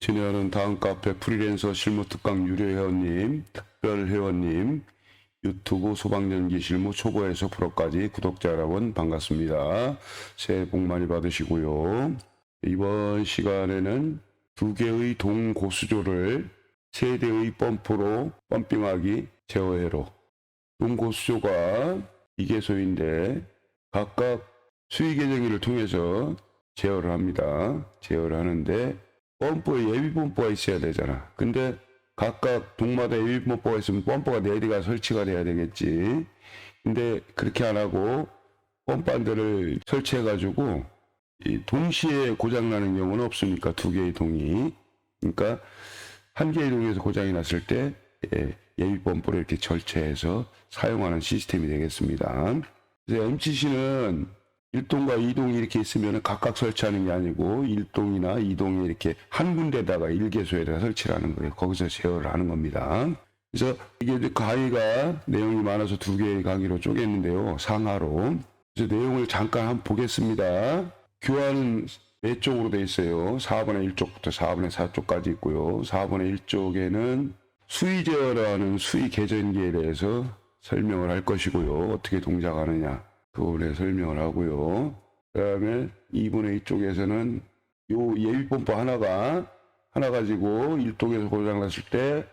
진행하는 다음 카페 프리랜서 실무특강 유료 회원님, 특별 회원님, 유튜브 소방전기 실무 초보에서 프로까지 구독자 여러분 반갑습니다. 새해 복 많이 받으시고요. 이번 시간에는 두 개의 동고수조를 세 대의 펌프로 펌핑하기 제어회로. 동고수조가 2개소인데 각각 수위계정기를 통해서 제어를 합니다. 제어를 하는데 펌프에 예비 펌프가 있어야 되잖아. 근데 각각 동마다 예비 펌프가 있으면 펌프가 4대가 설치가 돼야 되겠지. 근데 그렇게 안 하고 펌프 한 대를 설치해 가지고 동시에 고장나는 경우는 없으니까 두 개의 동이. 그러니까 한 개의 동에서 고장이 났을 때 예비 펌프를 이렇게 절체해서 사용하는 시스템이 되겠습니다. 그래서 MCC는 1동과 2동이 이렇게 있으면 각각 설치하는 게 아니고 1동이나 2동이 이렇게 한 군데다가 1개소에다가 설치를 하는 거예요. 거기서 제어를 하는 겁니다. 그래서 이게 강의가 내용이 많아서 두 개의 강의로 쪼갰는데요. 상하로. 그래서 내용을 잠깐 한번 보겠습니다. 교환은 4쪽으로 되어 있어요. 4분의 1쪽부터 4분의 4쪽까지 있고요. 4분의 1쪽에는 수위 제어라는 수위 계전기에 대해서 설명을 할 것이고요. 어떻게 동작하느냐 그 부분에 설명을 하고요. 그 다음에 2분의 2쪽에서는 요 예비 펌프 하나 가지고 1동에서 고장났을 때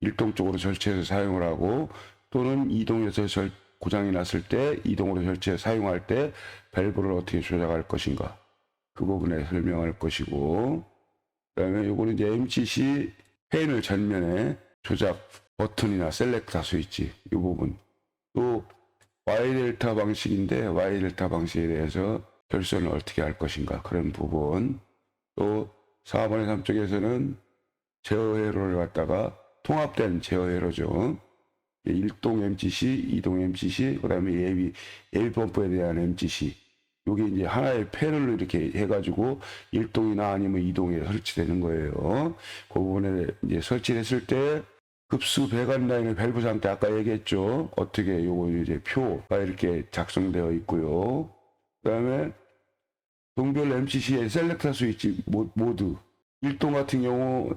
1동 쪽으로 설치해서 사용을 하고, 또는 2동에서 고장이 났을 때 2동으로 설치해서 사용할 때 밸브를 어떻게 조작할 것인가 그 부분에 설명할 것이고, 그 다음에 요거는 이제 MCC 패널 전면에 조작 버튼이나 셀렉터 스위치 이 부분, 또 Y델타 방식인데 Y델타 방식에 대해서 결선을 어떻게 할 것인가 그런 부분, 또 4분의 3쪽에서는 제어회로를 갖다가 통합된 제어회로죠. 1동 MCC, 2동 MCC, 그 다음에 예비 펌프에 대한 MCC. 요게 이제 하나의 패널로 이렇게 해가지고 1동이나 아니면 2동에 설치되는 거예요. 그 부분에 이제 설치했을 때 급수 배관 라인의 밸브 상태 아까 얘기했죠. 어떻게 요거 이제 표가 이렇게 작성되어 있고요. 그 다음에 동별 MCC의 셀렉터 스위치 모드. 1동 같은 경우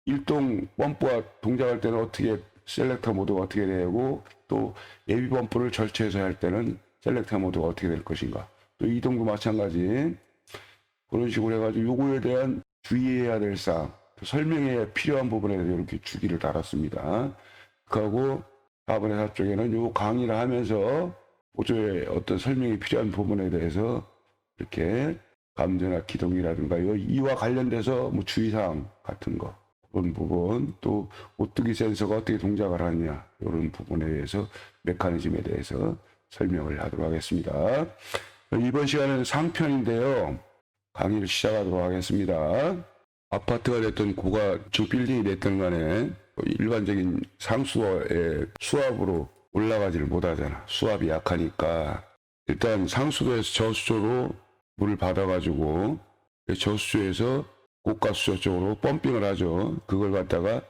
1동 펌프가 동작할 때는 어떻게 셀렉터 모드가 어떻게 되고, 또 예비 펌프를 절체해서 할 때는 셀렉터 모드가 어떻게 될 것인가. 또 2동도 마찬가지. 그런 식으로 해가지고 요거에 대한 주의해야 될 사항, 설명에 필요한 부분에 대해서 이렇게 주기를 달았습니다. 그하고 4분의 4쪽에는 요 강의를 하면서 보조에 어떤 설명이 필요한 부분에 대해서 이렇게 감전화 기동이라든가 이와 관련돼서 뭐 주의사항 같은 거 그런 부분, 또 오뚜기 센서가 어떻게 동작을 하느냐 이런 부분에 대해서 메커니즘에 대해서 설명을 하도록 하겠습니다. 이번 시간은 상편인데요. 강의를 시작하도록 하겠습니다. 아파트가 됐든 고가층 빌딩이 됐든 간에 일반적인 상수도의 수압으로 올라가지를 못하잖아. 수압이 약하니까 일단 상수도에서 저수조로 물을 받아가지고 저수조에서 고가수조 쪽으로 펌핑을 하죠. 그걸 갖다가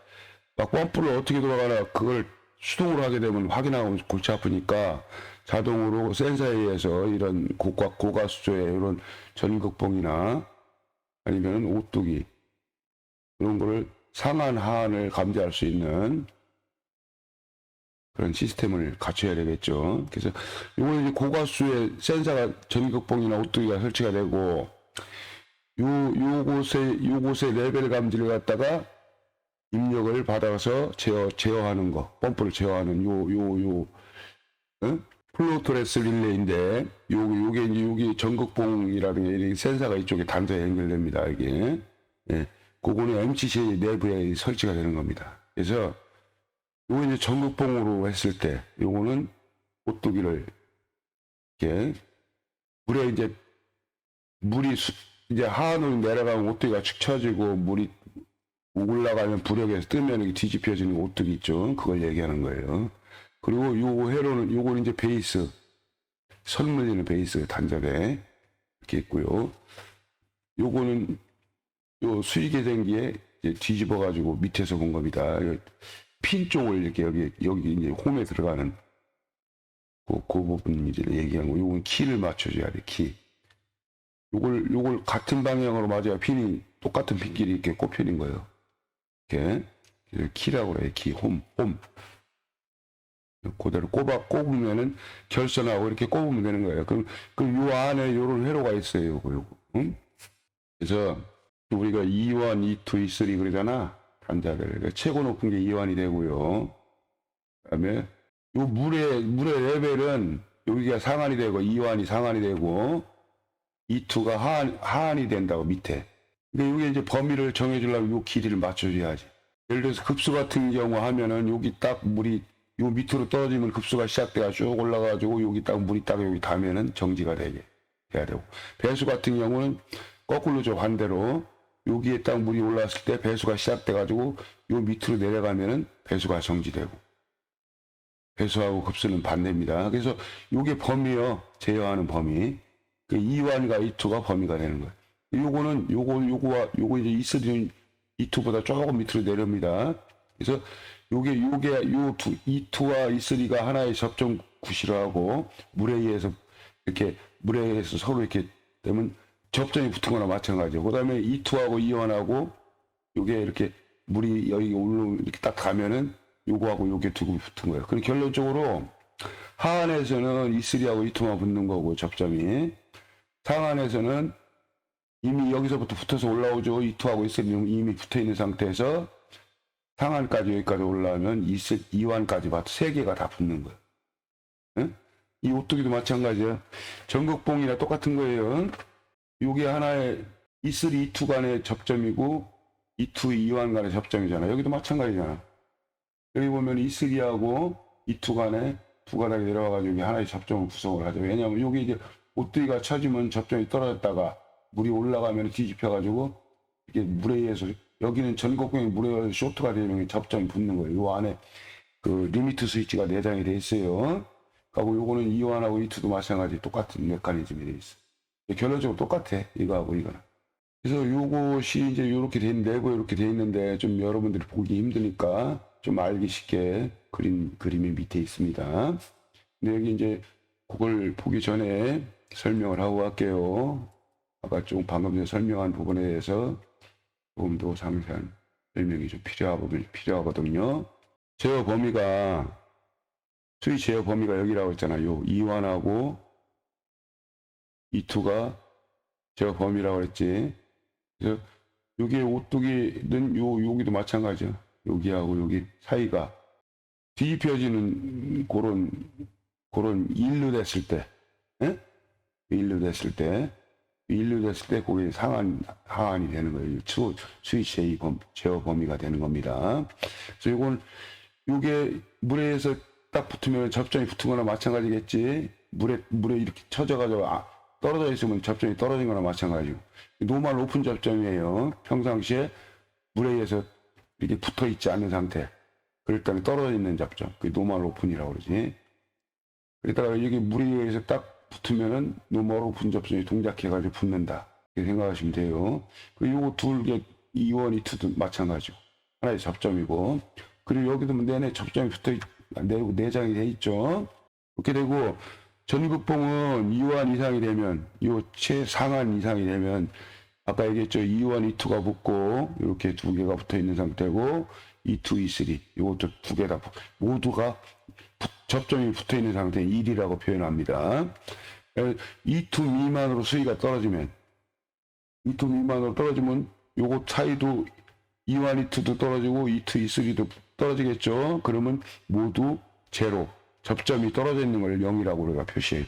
막 펌프를 어떻게 돌아가나 그걸 수동으로 하게 되면 확인하고 골치 아프니까 자동으로 센서에 의해서 이런 고가수조의 이런 전극봉이나 아니면 오뚜기 그런 거를 상한 하한을 감지할 수 있는 그런 시스템을 갖춰야 되겠죠. 그래서 이거는 이제 고가수의 센서가 전극봉이나 오뚜기가 설치가 되고, 요곳의 레벨 감지를 갖다가 입력을 받아서 제어하는 거, 펌프를 제어하는 플로트레스 릴레이인데, 요게 이제 여기 전극봉이라든가 센서가 이쪽에 단서에 연결됩니다. 이게. 예. 그거는 MCC 내부에 설치가 되는 겁니다. 그래서 요거 이제 전극봉으로 했을 때 요거는 오뚜기를 이렇게 물이 이제 하한으로 내려가면 오뚜기가 축 처지고, 물이 올라가면 부력에서 뜨면 이게 뒤집혀지는 오뚜기 있죠. 그걸 얘기하는 거예요. 그리고 요거는 이제 베이스, 선 물리는 베이스 단자대 이렇게 있고요. 요거는 요 수위계전기에 뒤집어 가지고 밑에서 본 겁니다. 핀 쪽을 이렇게 여기 이제 홈에 들어가는 그 부분 이제 얘기한 거. 요건 키를 맞춰줘야 돼. 키. 요걸 같은 방향으로 맞아야 핀이 똑같은 빗길이 이렇게 꼽혀있는 거예요. 이렇게 키라고 그래요. 키, 홈. 그대로 꼽으면은 결선하고 이렇게 꼽으면 되는 거예요. 그럼 요 안에 요런 회로가 있어요. 요거. 응? 그래서 우리가 2원, 2, 2, 2, 3 그러잖아. 단자들. 그러니까 최고 높은 게 2원이 되고요. 그다음에 요 물의 레벨은 여기가 상한이 되고 2원이 상한이 되고 2, 2가 하한이 된다고 밑에. 근데 이게 이제 범위를 정해주려면 요 길이를 맞춰줘야지. 예를 들어서 급수 같은 경우 하면은 여기 딱 물이 요 밑으로 떨어지면 급수가 시작돼가 쭉 올라가지고 여기 딱 물이 딱 여기 닿으면은 정지가 돼야 되고, 배수 같은 경우는 거꾸로죠. 반대로 여기에 딱 물이 올라왔을 때 배수가 시작돼가지고 요 밑으로 내려가면은 배수가 정지되고, 배수하고 급수는 반대입니다. 그래서 요게 범위요. 제어하는 범위. 그 2완과 2투가 범위가 되는 거예요. 요거는 요거 이제 이스리는 2투보다 조금 밑으로 내려옵니다. 그래서 요게 요 2투와 이스리가 하나의 접점 구시로 하고 물에 의해서 서로 이렇게 되면 접점이 붙은 거나 마찬가지고, 그다음에 2투하고 2원하고 요게 이렇게 물이 여기 이렇게 딱 가면은 요거하고 요게 두고 붙은 거예요. 그럼 결론적으로 하한에서는 이스리하고 2투만 붙는 거고 접점이, 상한에서는 이미 여기서부터 붙어서 올라오죠. 2투하고 이스리는 이미 붙어 있는 상태에서 상한까지 여기까지 올라오면 2완까지 봐도 3개가 다 붙는 거예요. 응? 이 오뚜기도 마찬가지예요. 전극봉이랑 똑같은 거예요. 요게 하나의 이스리 2투 간의 접점이고 2투 2완 간의 접점이잖아. 여기도 마찬가지잖아. 여기 보면 이스리하고 2투 간에 두 가닥이 내려와가지고 여기 하나의 접점을 구성을 하죠. 왜냐하면 여기 이제 오뚜기가 쳐지면 접점이 떨어졌다가 물이 올라가면 뒤집혀가지고 이게 물에 의해서, 여기는 전곡경이 물에 의해서 쇼트가 되면 접점이 붙는 거예요. 요 안에 그 리미트 스위치가 내장이 돼 있어요. 그리고 요거는 2완하고 2투도 마찬가지 똑같은 메커니즘이 돼 있어. 결론적으로 똑같아. 이거하고 이거는. 그래서 요것이 이제 요렇게 내부에 이렇게 돼 있는데 좀 여러분들이 보기 힘드니까 좀 알기 쉽게 그림이 밑에 있습니다. 근데 여기 이제 그걸 보기 전에 설명을 하고 갈게요. 아까 좀 방금 전에 설명한 부분에 대해서 조금 더 상세한 설명이 좀 필요하거든요. 제어 범위가, 수위 제어 범위가 여기라고 했잖아요. 2완하고 2투가 제어 범위라고 그랬지. 그래서 여기 오뚜기는 여기도 마찬가지야. 여기하고 여기 사이가 뒤집혀지는 그런 일로 됐을 때, 예? 일로 됐을 때 거기 하한이 되는 거예요. 수위 제어 범위가 되는 겁니다. 그래서 요게 물에 의해서 딱 붙으면 접점이 붙은 거나 마찬가지겠지. 물에 이렇게 쳐져가지고 떨어져 있으면 접점이 떨어진 거나 마찬가지고. 노멀 오픈 접점이에요. 평상시에 물에 의해서 이렇게 붙어 있지 않은 상태. 그럴 때는 떨어져 있는 접점. 그게 노멀 오픈이라고 그러지. 그러다가 여기 물에 의해서 딱 붙으면은 노멀 오픈 접점이 동작해가지고 붙는다. 이렇게 생각하시면 돼요. 그리고 요거 둘 개, 2원, 2투도 마찬가지고. 하나의 접점이고. 그리고 여기도 내내 접점이 내장이 돼 있죠. 이렇게 되고, 전극봉은 2완 이상이 되면, 요 최상한 이상이 되면, 아까 얘기했죠. 2완, 2투가 붙고, 이렇게 두 개가 붙어 있는 상태고, 2투, 2, 3. 요것도 두 개 다, 모두가 접점이 붙어 있는 상태는 1이라고 표현합니다. 2투 미만으로 수위가 떨어지면, 2투 미만으로 떨어지면, 요거 차이도 2완, 2투도 떨어지고, 2투, 2, 3도 떨어지겠죠. 그러면 모두 제로. 접점이 떨어져 있는 걸 0이라고 우리가 표시해요.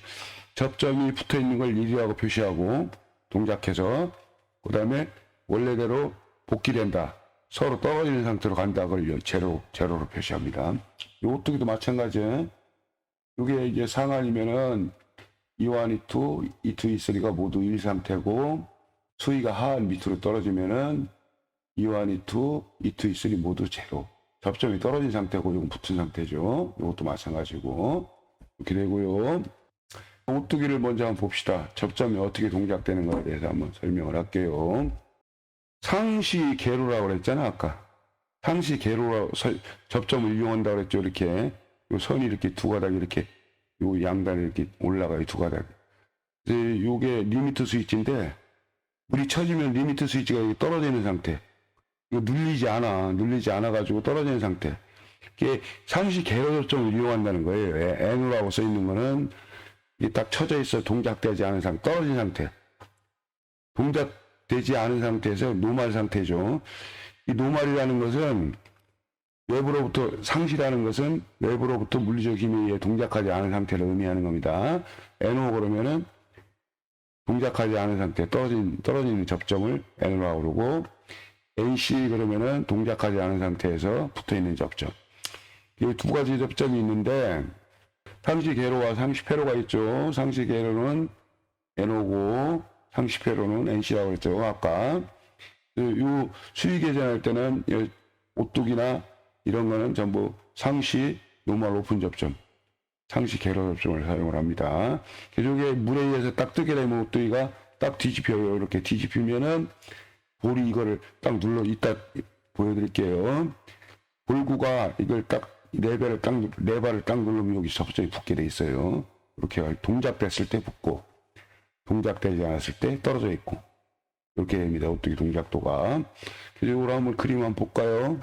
접점이 붙어 있는 걸 1이라고 표시하고 동작해서, 그 다음에 원래대로 복귀된다. 서로 떨어지는 상태로 간다. 그걸 제로로 표시합니다. 이 오뚜기도 마찬가지예요. 이게 이제 상한이면은 2완, 2투, 2투, 2, 3가 모두 1 상태고, 수위가 하한 밑으로 떨어지면은 2완, 2투, 2투, 2, 3 모두 제로. 접점이 떨어진 상태고 이건 붙은 상태죠. 이것도 마찬가지고 이렇게 되고요. 오뚜기를 먼저 한번 봅시다. 접점이 어떻게 동작되는 거에 대해서 한번 설명을 할게요. 상시 계로라고 그랬잖아. 아까 상시 계로로 접점을 이용한다고 그랬죠. 이렇게 요 선이 이렇게 두 가닥이 이렇게 요 양단이 이렇게 올라가요. 두 가닥. 이제 요게 리미트 스위치인데 물이 쳐지면 리미트 스위치가 여기 떨어져 있는 상태. 이거 눌리지 않아 가지고 떨어져 있는 상태. 이게 상시 개로 접점을 이용한다는 거예요. N으로 써 있는 거는 이게 딱 쳐져 있어 동작되지 않은 상태, 떨어진 상태. 동작되지 않은 상태에서 노말 상태죠. 이 노말이라는 것은 외부로부터, 상시라는 것은 외부로부터 물리적 힘에 의해 동작하지 않은 상태를 의미하는 겁니다. NO 그러면은 동작하지 않은 상태, 떨어진 접점을 N으로 그러고, NC 그러면은 동작하지 않은 상태에서 붙어 있는 접점. 이 두 가지 접점이 있는데, 상시 개로와 상시 회로가 있죠. 상시 개로는 NO고, 상시 회로는 NC라고 했죠. 아까. 이 수위 계산할 때는 오뚝이나 이런 거는 전부 상시 노멀 오픈 접점, 상시 개로 접점을 사용을 합니다. 저게 물에 의해서 딱 뜨게 되면 오뚝이가 딱 뒤집혀요. 이렇게 뒤집히면은 볼이 이거를 딱 눌러, 이따 보여드릴게요. 볼구가 이걸 딱 네 발을 딱 누르면 여기 접점이 붙게 돼 있어요. 이렇게 동작됐을 때 붙고, 동작되지 않았을 때 떨어져 있고, 이렇게 됩니다. 오뚝이 동작도가. 개적으로 한번 그림 한번 볼까요?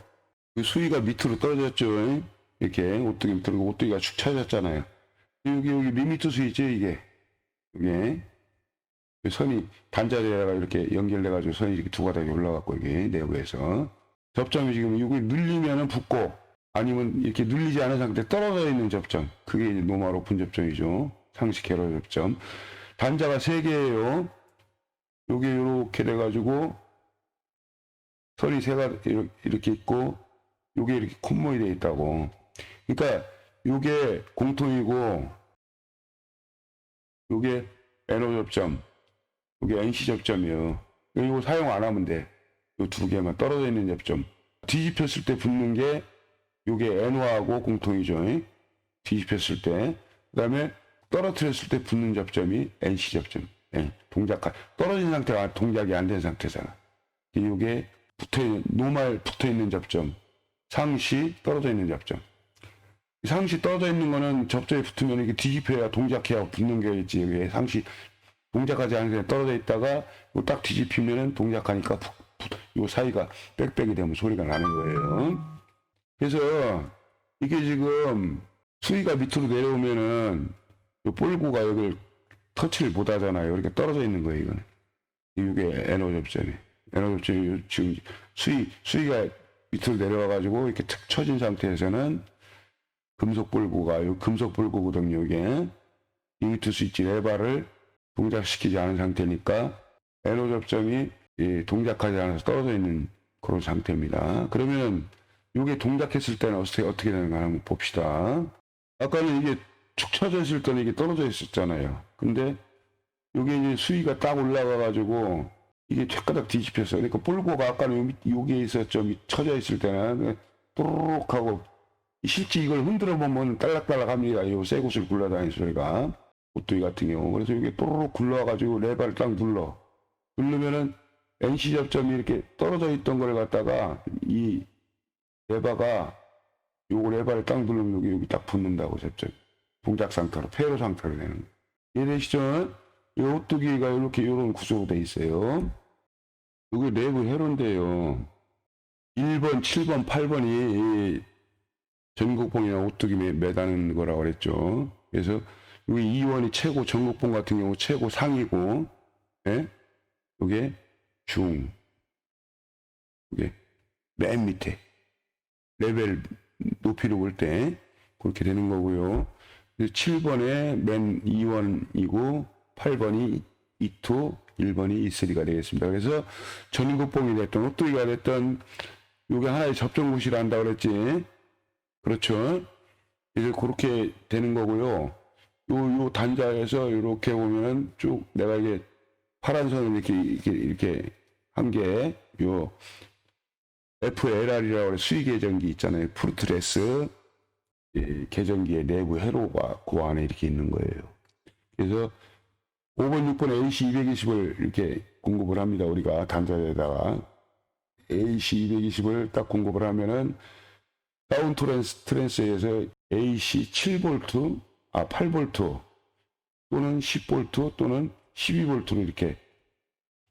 수위가 밑으로 떨어졌죠. 이렇게 오뚝이 밑으로, 오뚝이가 축 처졌잖아요. 여기 리미트 수위죠, 이게. 이게 선이 단자리에다가 이렇게 연결돼가지고 선이 이렇게 두 가닥이 올라갔고, 이게 내부에서 접점이 지금 여기 눌리면은 붙고, 아니면 이렇게 눌리지 않은 상태 떨어져 있는 접점, 그게 이제 노멀 오픈 접점이죠. 상시 개로 접점. 단자가 3개예요. 요게 요렇게 돼가지고 선이 이렇게 있고, 요게 이렇게 콧모이 돼 있다고. 그러니까 요게 공통이고, 요게 NO 접점, 요게 NC 접점이에요. 이거 사용 안 하면 돼. 요 두 개만 떨어져 있는 접점. 뒤집혔을 때 붙는 게 요게 NO하고 공통이죠. 뒤집혔을 때. 그 다음에 떨어뜨렸을 때 붙는 접점이 NC 접점. 떨어진 상태가 동작이 안 된 상태잖아. 이게 노말 붙어 있는 접점, 상시 떨어져 있는 접점. 상시 떨어져 있는 거는 접점에 붙으면 이게 뒤집혀야 동작해야 붙는 게 있지. 이게 상시 동작하지 않은 게 떨어져 있다가 딱 뒤집히면은 동작하니까 요 사이가 빽빽이 되면 소리가 나는 거예요. 그래서 이게 지금 수위가 밑으로 내려오면은 요 볼구가 여기를 터치를 못 하잖아요. 이렇게 떨어져 있는 거예요, 이거는. 이게 NO 접점이. NO 접점이 지금 수위가 밑으로 내려와가지고 이렇게 툭 쳐진 상태에서는 금속 볼구가, 요 금속 볼구거든요, 이게. 리미트 스위치 레바를 동작시키지 않은 상태니까 NO 접점이 동작하지 않아서 떨어져 있는 그런 상태입니다. 그러면 이게 동작했을 때는 어떻게 되는가 한번 봅시다. 아까는 이게 축 처져 있을 때는 이게 떨어져 있었잖아요. 근데 이게 이제 수위가 딱 올라가가지고 이게 촤가닥 뒤집혔어요. 그러니까 볼고가 아까는 여기에 있었죠. 처져 있을 때는 또르륵 하고, 실제 이걸 흔들어 보면 딸락딸락 합니다. 이 새 곳을 굴러다니는 소리가. 오뚜기 같은 경우. 그래서 이게 또르륵 굴러가지고 레바를 딱 누르면은 NC 접점이 이렇게 떨어져 있던 걸 갖다가 이 레바가, 요 레바를 딱 누르면 여기 딱 붙는다고, 접점. 동작 상태로, 회로 상태로 되는 거예요. 이해되시죠? 이 오뚜기가 이렇게, 요런 구조로 돼 있어요. 이게 내부 회로인데요. 1번, 7번, 8번이 전국봉이나 오뚜기 매다는 거라고 그랬죠. 그래서 여기 2원이 최고, 전국봉 같은 경우 최고 상이고, 예? 이게 중, 이게 맨 밑에. 레벨 높이로 볼 때 그렇게 되는 거고요. 7번에 맨 2원이고 8번이 E2, 1번이 E3가 되겠습니다. 그래서 전국봉이 됐던, 오뚜기가 됐던, 요게 하나의 접점구시라 한다고 그랬지. 그렇죠. 이제 그렇게 되는 거고요. 요 단자에서 이렇게 보면은 쭉 내가 이게 파란 선을 이렇게 한 게, 요 FLR이라고 해서 수위 계전기 있잖아요. 프루트레스 계전기의 내부 회로가 그 안에 이렇게 있는 거예요. 그래서 5번, 6번 AC220을 이렇게 공급을 합니다. 우리가 단자에다가 AC220을 딱 공급을 하면은 다운 트랜스에서 AC 7V, 8V 또는 10V 또는 12V로 이렇게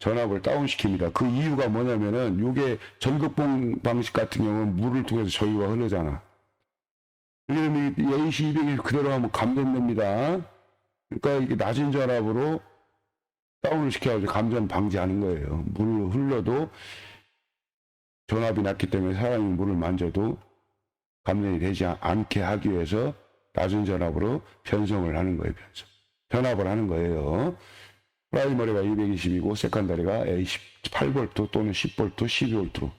전압을 다운시킵니다. 그 이유가 뭐냐면은 요게 전극봉 방식 같은 경우는 물을 통해서 저유가 흐르잖아. 그러면 이 AC 200이 그대로 하면 감전됩니다. 그러니까 이게 낮은 전압으로 다운을 시켜가지고 감전 방지하는 거예요. 물 흘러도 전압이 낮기 때문에 사람이 물을 만져도 감전이 되지 않게 하기 위해서 낮은 전압으로 변성을 하는 거예요. 변압을 하는 거예요. 프라이머리가 220이고 세컨다리가 8V 또는 10V, 12V로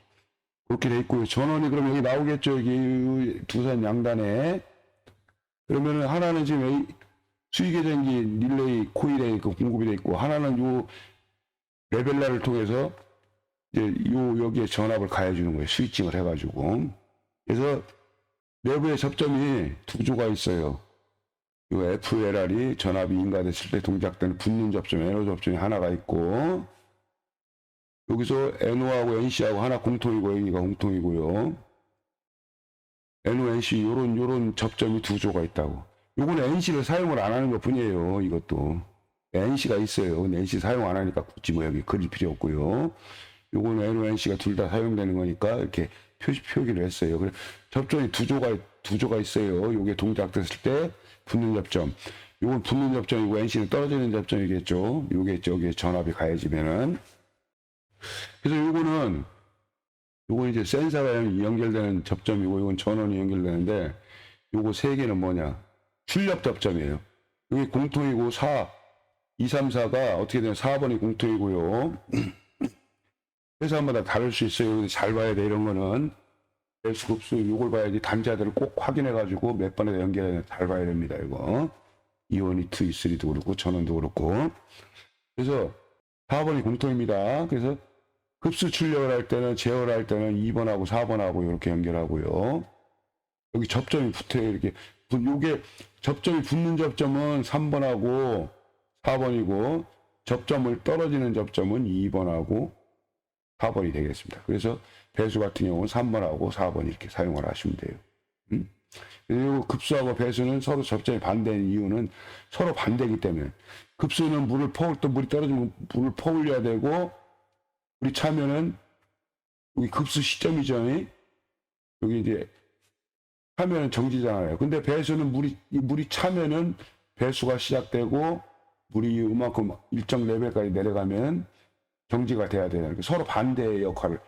그렇게 돼 있고요. 전원이 그럼 여기 나오겠죠. 여기 두선 양단에. 그러면은 하나는 지금 수위계전기 릴레이 코일에 공급이 돼 있고, 하나는 요 레벨러를 통해서 이제 여기에 전압을 가해주는 거예요. 스위칭을 해가지고. 그래서 내부에 접점이 두 조가 있어요. 요 FLR이 전압이 인가됐을 때 동작되는 붙는 접점, NO 접점이 하나가 있고, 여기서 NO하고 NC하고 하나 공통이고 여기가 공통이고요. NO, NC 요런 접점이 두 조가 있다고. 요거는 NC를 사용을 안 하는 것 뿐이에요. 이것도 NC가 있어요. 근데 NC 사용 안 하니까 굳이 뭐 여기 그릴 필요 없고요. 요거는 NO, NC가 둘 다 사용되는 거니까 이렇게 표기를 했어요. 그래 접점이 두 조가 있어요. 요게 동작됐을 때 붙는 접점. 요건 붙는 접점이고 NC는 떨어지는 접점이겠죠. 요게 저기에 전압이 가해지면은. 그래서 요거는 이제 센서가 연결되는 접점이고 이건 전원이 연결되는데 요거 세 개는 뭐냐? 출력 접점이에요. 여기 공통이고 2, 3, 4가 어떻게 되면 4번이 공통이고요. 회사마다 다를 수 있어요. 잘 봐야 돼. 이런 거는 배수, 급수 요걸 봐야지. 단자들을 꼭 확인해 가지고 몇 번에 연결해 잘 봐야 됩니다. 이거 2원, 2, 2, 3도 그렇고 전원도 그렇고. 그래서 4번이 공통입니다. 그래서 급수 출력을 할 때는 제어를 할 때는 2번하고 4번하고 이렇게 연결하고요. 여기 접점이 붙어요. 이렇게 요게 접점이 붙는 접점은 3번하고 4번이고 접점을 떨어지는 접점은 2번하고 4번이 되겠습니다. 그래서 배수 같은 경우는 3번하고 4번 이렇게 사용을 하시면 돼요. 그리고 급수하고 배수는 서로 접점이 반대인 이유는 서로 반대이기 때문에 급수는 물을 퍼올 때 물이 떨어지면 물을 퍼올려야 되고 물이 차면은 여기 급수 시점이죠. 여기 이제 차면은 정지잖아요. 근데 배수는 물이 차면은 배수가 시작되고 물이 이만큼 일정 레벨까지 내려가면 정지가 돼야 되는 서로 반대의 역할을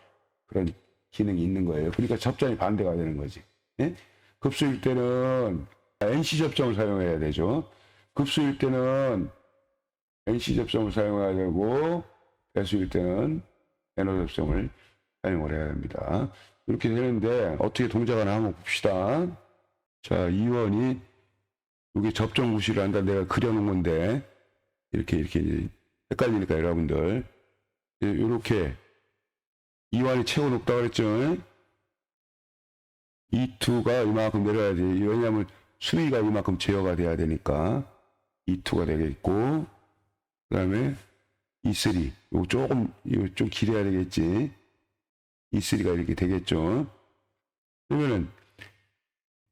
그런 기능이 있는 거예요. 그러니까 접점이 반대가 되는 거지. 예? 급수일 때는 NC 접점을 사용해야 되죠. 급수일 때는 NC 접점을 사용해야 되고 배수일 때는 NO 접점을 사용을 해야 됩니다. 이렇게 되는데 어떻게 동작을 한번 봅시다. 자, 이원이 여기 접점 무시를 한다. 내가 그려놓은 건데 이렇게 이제 헷갈리니까 여러분들 이렇게 이완이 최고 높다고 그랬죠. E2가 이만큼 내려야지. 왜냐하면 수위가 이만큼 제어가 돼야 되니까 E2가 되겠고, 그 다음에 E3 이거 좀 길어야 되겠지. E3가 이렇게 되겠죠. 그러면은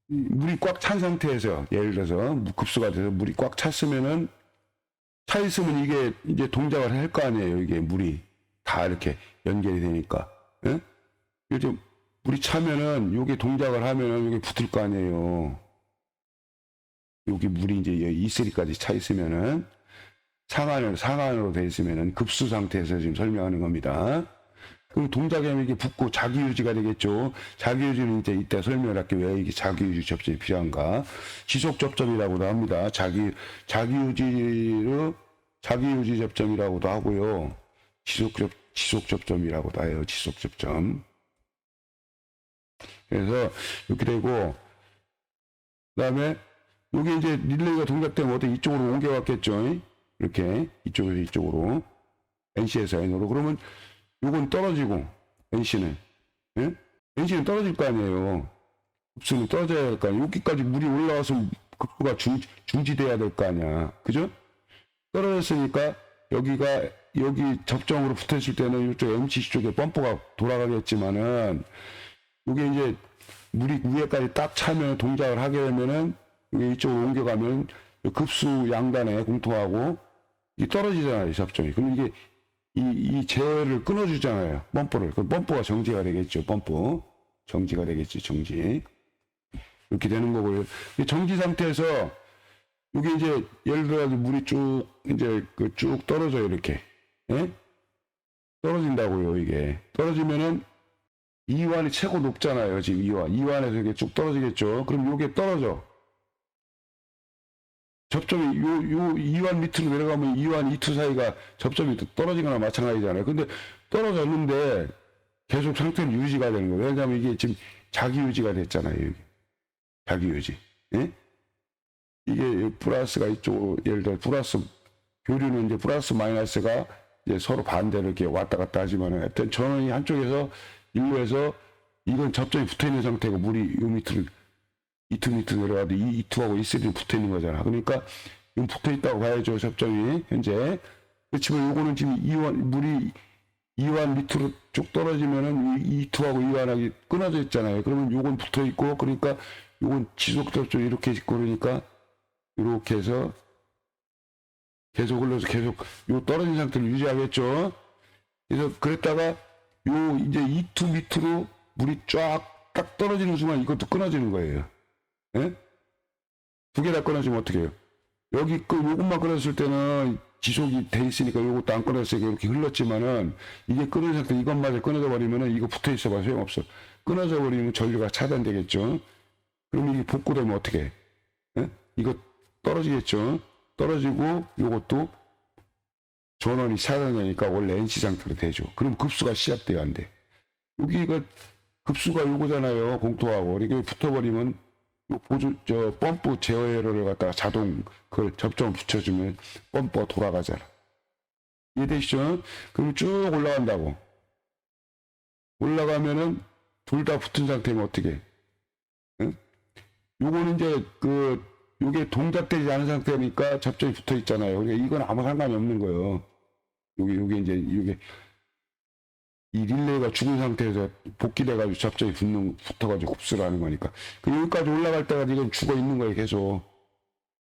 물이 꽉 찬 상태에서 예를 들어서 급수가 돼서 물이 꽉 찼으면은 차 있으면 이게 이제 동작을 할 거 아니에요. 이게 물이 다 이렇게 연결이 되니까. 예? 요즘 물이 차면은 여기 동작을 하면은 여기 붙을 거 아니에요. 여기 물이 이제 E3까지 차 있으면은 상한으로 돼 있으면은 급수 상태에서 지금 설명하는 겁니다. 그럼 동작이 하면 이게 붙고 자기유지가 되겠죠. 자기유지는 이제 이따 설명을 할게요. 왜 이게 자기유지 접점이 필요한가. 지속 접점이라고도 합니다. 자기유지 접점이라고도 하고요. 지속 접점이라고도 해요. 지속 접점. 그래서 이렇게 되고, 그 다음에 여기 이제 릴레이가 동작되면 어떻게 이쪽으로 옮겨갔겠죠. 이렇게 이쪽에서 이쪽으로 NC에서 N으로. 그러면 요건 떨어지고 NC는 예? NC는 떨어질 거 아니에요. 급수는 떨어져야 될 거 아니에요. 여기까지 물이 올라와서 급수가 중지돼야 될 거 아니야. 그죠? 떨어졌으니까 여기 접점으로 붙어있을 때는 이쪽 MCC 쪽에 펌프가 돌아가겠지만은 이게 이제 물이 위에까지 딱 차면 동작을 하게 되면은 이쪽으로 옮겨가면 급수 양단에 공통하고 이게 떨어지잖아요. 접점이. 그럼 이게 이 제어를 끊어주잖아요. 펌프를. 그 펌프가 정지가 되겠죠. 펌프. 정지가 되겠지, 정지. 이렇게 되는 거고요. 이 정지 상태에서, 이게 이제, 예를 들어서 물이 쭉, 이제, 그 쭉 떨어져요, 이렇게. 예? 떨어진다고요, 이게. 떨어지면은, 이완이 최고 높잖아요, 지금 이완. 이완에서 이게 쭉 떨어지겠죠. 그럼 이게 떨어져. 접점이, 요 이완 밑으로 내려가면 이완 이투 사이가 접점이 떨어지거나 마찬가지잖아요. 근데 떨어졌는데, 계속 상태는 유지가 되는 거예요. 왜냐하면 이게 지금 자기 유지가 됐잖아요, 여기. 자기 유지. 예? 이게 플러스가 이쪽, 예를 들어 플러스, 교류는 이제 플러스 마이너스가 이제 서로 반대로 이렇게 왔다 갔다 하지만은 하여튼 전원이 한쪽에서 일부에서 이건 접점이 붙어 있는 상태고 물이 요 밑으로 이투 밑으로 내려가도 이 이투하고 이쓰리는 붙어 있는 거잖아. 그러니까 이건 붙어 있다고 봐야죠, 접점이 현재. 그렇지만 요거는 지금 이완 물이 이완 밑으로 쭉 떨어지면은 이투하고 이완하기 끊어져 있잖아요. 그러면 요건 붙어 있고 그러니까 요건 지속 접점 이렇게 있고 그러니까 이렇게 해서 계속 흘러서 계속 요 떨어진 상태를 유지하겠죠. 그래서 그랬다가 요 이제 이투 밑으로 물이 쫙 딱 떨어지는 순간 이것도 끊어지는 거예요. 예? 두 개 다 끊어지면 어떻게 해요? 여기 요것만 끊었을 때는 지속이 돼 있으니까 요것도 안 끊었으니까 이렇게 흘렀지만은 이게 끊어진 상태 이것마저 끊어져 버리면은 이거 붙어 있어 봐 소용없어. 끊어져 버리면 전류가 차단되겠죠. 그럼 이게 복구되면 어떻게 해? 예? 이거 떨어지겠죠. 떨어지고 요것도 전원이 차단되니까 원래 NC 상태로 되죠. 그럼 급수가 시작돼요, 안 돼. 여기가 급수가 요거잖아요, 공통하고. 이게 붙어버리면 요 펌프 제어회로를 갖다가 자동 그걸 접점을 붙여주면 펌프가 돌아가잖아. 이해되시죠? 그럼 쭉 올라간다고. 올라가면은 둘 다 붙은 상태면 어떻게 해? 응? 요거는 이제 요게 동작되지 않은 상태니까 접점이 붙어 있잖아요. 그러니까 이건 아무 상관이 없는 거예요. 요게 이제 이 릴레이가 죽은 상태에서 복귀돼가지고 접점이 붙어가지고 흡수를 하는 거니까. 여기까지 올라갈 때까지 이건 죽어 있는 거예요, 계속.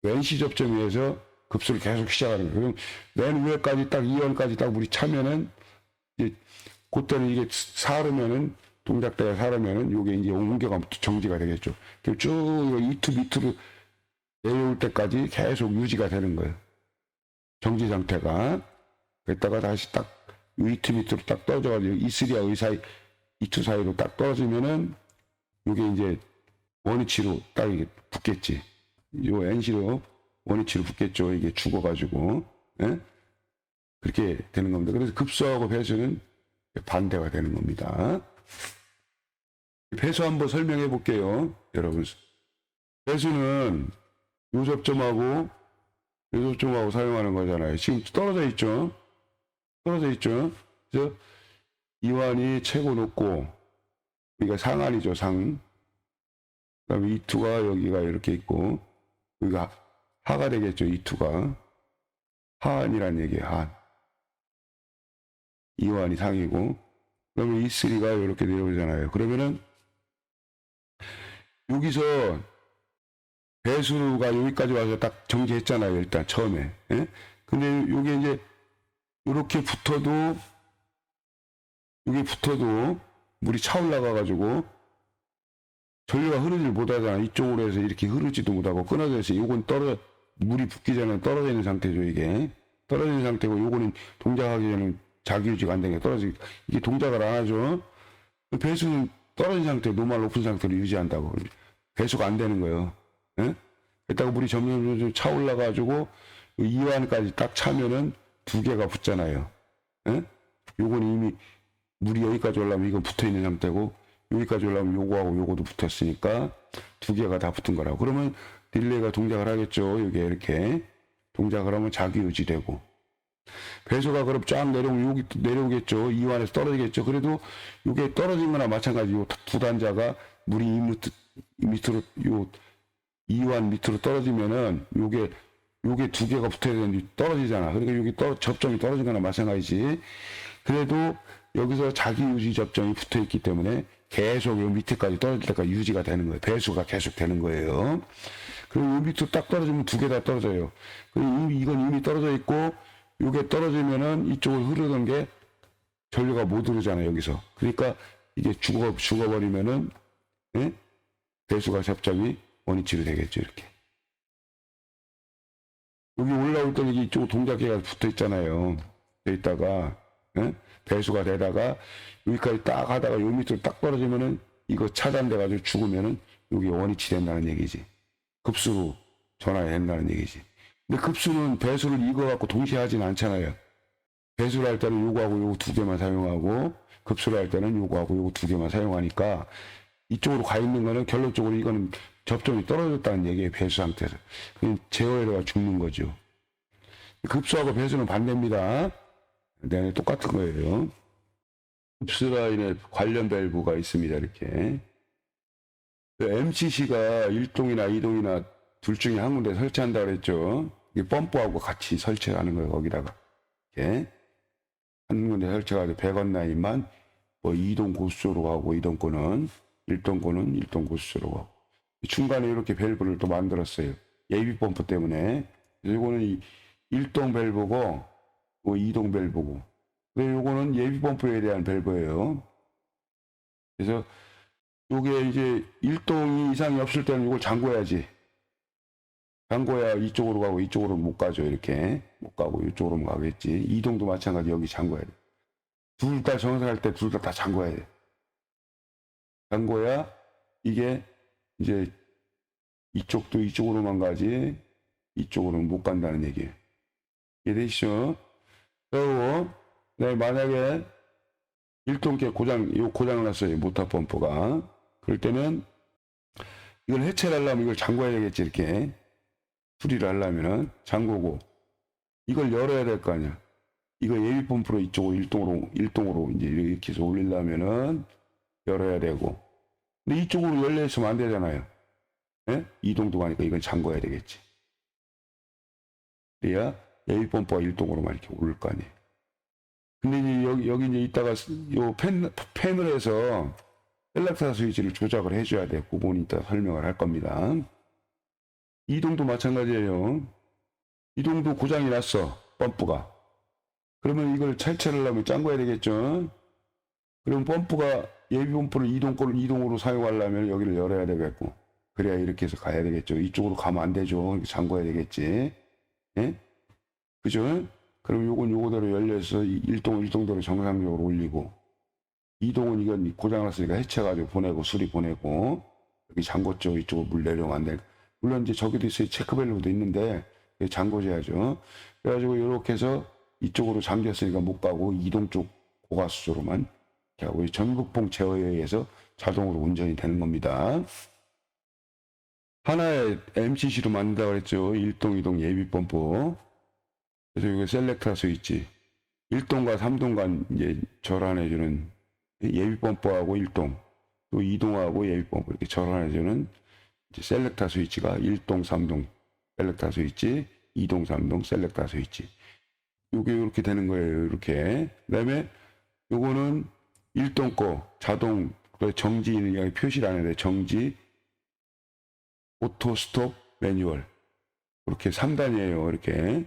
NC 접점 위에서 급수를 계속 시작하는 거예요. 그럼 맨 위에까지 딱 2원까지 딱 물이 차면은, 이제, 그때는 이게 사르면은, 동작대가 사르면은, 요게 이제 옮겨가면 정지가 되겠죠. 그럼 쭉 이투 밑으로 내려올 때까지 계속 유지가 되는 거예요. 정지 상태가. 그랬다가 다시 딱, 이투 밑으로 딱 떨어져가지고 이쓰리와 의사이, 이투 사이로 딱 떨어지면은, 요게 이제 원위치로 딱 이게 붙겠지. 요 NC로 원위치로 붙겠죠. 이게 죽어가지고. 예? 그렇게 되는 겁니다. 그래서 급수하고 배수는 반대가 되는 겁니다. 배수 한번 설명해 볼게요. 여러분. 배수는 요 접점하고 사용하는 거잖아요. 지금 떨어져 있죠. 떨어져 있죠. 그래서 이완이 최고 높고, 여기가 상한이죠, 상. 그 다음에 이투가 여기가 이렇게 있고, 여기가 하가 되겠죠, 이투가. 하한이란 얘기예요, 하한. 이완이 상이고, 그러면 이쓰리가 이렇게 내려오잖아요. 그러면은, 여기서 배수가 여기까지 와서 딱 정지했잖아요, 일단 처음에. 예? 근데 요게 이제, 이렇게 붙어도 물이 차올라가가지고 전류가 흐르질 못하잖아. 이쪽으로 해서 이렇게 흐르지도 못하고 끊어져 있어. 요건 물이 붙기 전에 떨어져 있는 상태죠, 이게. 떨어져 있는 상태고, 요거는 동작하기 전에 자기 유지가 안 되니까 이게 동작을 안 하죠. 배수는 떨어진 상태, 노멀 높은 상태로 유지한다고. 배수가 안 되는 거예요. 예? 그랬다가 물이 점점 차올라가지고, 이완까지 딱 차면은 두 개가 붙잖아요. 예? 요거는 이미 물이 여기까지 올라오면 이건 붙어 있는 상태고, 여기까지 올라오면 요거하고 요거도 붙었으니까 두 개가 다 붙은 거라고. 그러면 딜레이가 동작을 하겠죠. 이게 이렇게 동작을 하면 자기 유지되고, 배수가 그럼 쫙 내려오면 여기 내려오겠죠. 이완에서 떨어지겠죠. 그래도 이게 떨어진 거나 마찬가지. 요 두 단자가 물이 밑으로 요 이완 밑으로 떨어지면은 요게 두 개가 붙어야 되는데 떨어지잖아. 그러니까 여기 접점이 떨어진 거나 마찬가지지. 그래도 여기서 자기 유지 접점이 붙어 있기 때문에 계속 요 밑에까지 떨어질 때까지 유지가 되는 거예요. 배수가 계속 되는 거예요. 그리고 요 밑으로 딱 떨어지면 두 개 다 떨어져요. 그리고 이건 이미 떨어져 있고, 요게 떨어지면은 이쪽으로 흐르던 게 전류가 못 흐르잖아요, 여기서. 그러니까 이게 죽어버리면은, 예? 배수가 접점이 원위치로 되겠죠, 이렇게. 여기 올라올 때 여기 이쪽 동작계가 붙어 있잖아요. 돼 있다가, 예? 배수가 되다가, 여기까지 딱 하다가 요 밑으로 딱 떨어지면은 이거 차단돼가지고 죽으면은 여기 원위치 된다는 얘기지. 급수로 전환이 된다는 얘기지. 근데 급수는 배수를 이거 갖고 동시에 하진 않잖아요. 배수를 할 때는 요거하고 요거 두 개만 사용하고, 급수를 할 때는 요거하고 요거 두 개만 사용하니까, 이쪽으로 가 있는 거는 결론적으로 이거는 접점이 떨어졌다는 얘기예요, 배수 상태에서. 그럼 제어에다가 죽는 거죠. 급수하고 배수는 반대입니다. 네, 똑같은 거예요. 급수 라인에 관련 밸브가 있습니다, 이렇게. MCC가 1동이나 2동이나 둘 중에 한 군데 설치한다 그랬죠. 이게 펌프하고 같이 설치하는 거예요, 거기다가. 이렇게. 한 군데 설치해가지고 100원 라인만 뭐 2동 고수소로 가고 2동 거는 1동 거는 1동 고수소로 가고. 중간에 이렇게 밸브를 또 만들었어요. 예비 펌프 때문에. 그래서 이거는 1동 밸브고 뭐 2동 밸브고. 근데 요거는 예비 펌프에 대한 밸브예요. 그래서 요게 이제 1동 이상이 없을 때는 이걸 잠궈야지. 잠궈야 이쪽으로 가고 이쪽으로 못 가죠. 이렇게 못 가고 이쪽으로만 가겠지. 2동도 마찬가지 여기 잠궈야 돼. 둘 다 정상할 때 둘 다 잠궈야 돼. 잠궈야 이게 이제 이쪽도 이쪽으로만 가지 이쪽으로는 못 간다는 얘기예요. 이해되시죠? 그리고 네, 만약에 1동계 고장을 났어요. 모터 펌프가. 그럴 때는 이걸 해체를 하려면 이걸 잠궈야 되겠지. 이렇게 수리를 하려면은 잠그고 이걸 열어야 될 거 아니야. 이거 예비 펌프로 이쪽으로 1동으로 이제 이렇게 해서 올리려면은 열어야 되고. 근데 이쪽으로 열려 있으면 안 되잖아요. 예? 2동도 가니까 이건 잠궈야 되겠지. 그래야 예비 펌프가 1동으로만 이렇게 오를 거 아니에요. 근데 이제 여기 이제 이따가 요 펜을 해서 셀렉터 스위치를 조작을 해줘야 돼. 그 부분 이따 설명을 할 겁니다. 2동도 마찬가지예요. 2동도 고장이 났어. 펌프가. 그러면 이걸 탈취를 하려면 잠궈야 되겠죠. 그럼 펌프가 예비 펌프를 2동 거를 2동으로 사용하려면 여기를 열어야 되겠고. 그래야 이렇게 해서 가야 되겠죠. 이쪽으로 가면 안 되죠. 잠궈야 되겠지. 예? 그죠? 그럼 요건 요거대로 열려서 1동대로 정상적으로 올리고 2동은 이건 고장났으니까 해체해가지고 보내고 수리 보내고 여기 잠궜죠. 이쪽으로 물 내려오면 안 돼. 물론 이제 저기도 있어요. 체크밸브도 있는데 잠궈줘야죠. 그래가지고 이렇게 해서 이쪽으로 잠겼으니까 못 가고 2동 쪽 고가수소로만 이렇게 하고 전극봉 제어에 의해서 자동으로 운전이 되는 겁니다. 하나의 MCC로 만든다고 그랬죠. 1동, 2동 예비 펌프. 그래서 이거 셀렉터 스위치 1동과 3동 간 이제 절환해주는 예비 펌프하고 1동 또 2동하고 예비 펌프 이렇게 절환해주는 이제 셀렉터 스위치가 1동, 3동 셀렉터 스위치 2동, 3동 셀렉터 스위치 요게 이렇게 되는 거예요. 이렇게. 그 다음에 요거는 1동 거 자동 정지는 여기 표시를 안 해야 돼. 정지 오토 스톱 매뉴얼 이렇게 3단이에요. 이렇게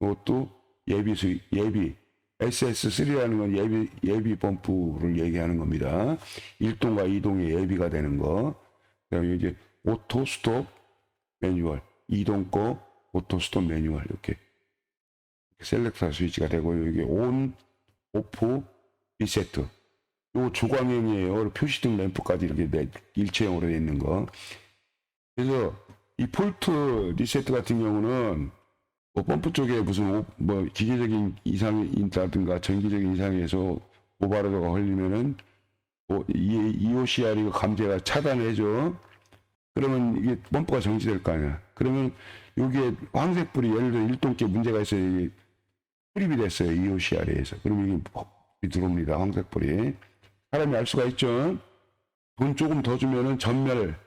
이것도 예비 SS3라는 건 예비 펌프를 얘기하는 겁니다. 1동과 2동의 예비가 되는 거. 그다음에 이제 오토 스톱 매뉴얼 2동 거 오토 스톱 매뉴얼 이렇게 셀렉터 스위치가 되고 이게 온 오프 리세트 요 조광형이에요. 표시등 램프까지 이렇게 일체형으로 되어 있는 거. 그래서 이 폴트 리세트 같은 경우는 뭐 펌프 쪽에 무슨 뭐 기계적인 이상이 있다든가 전기적인 이상에서 오버로드가 걸리면은 EOCR이 감지가 차단해줘. 그러면 이게 펌프가 정지될 거 아니야. 그러면 여기에 황색불이 예를 들어 1동께 문제가 있어요. 이게 출입이 됐어요. EOCR에서. 그러면 이게 들어옵니다. 황색불이. 사람이 알 수가 있죠. 돈 조금 더 주면은 전멸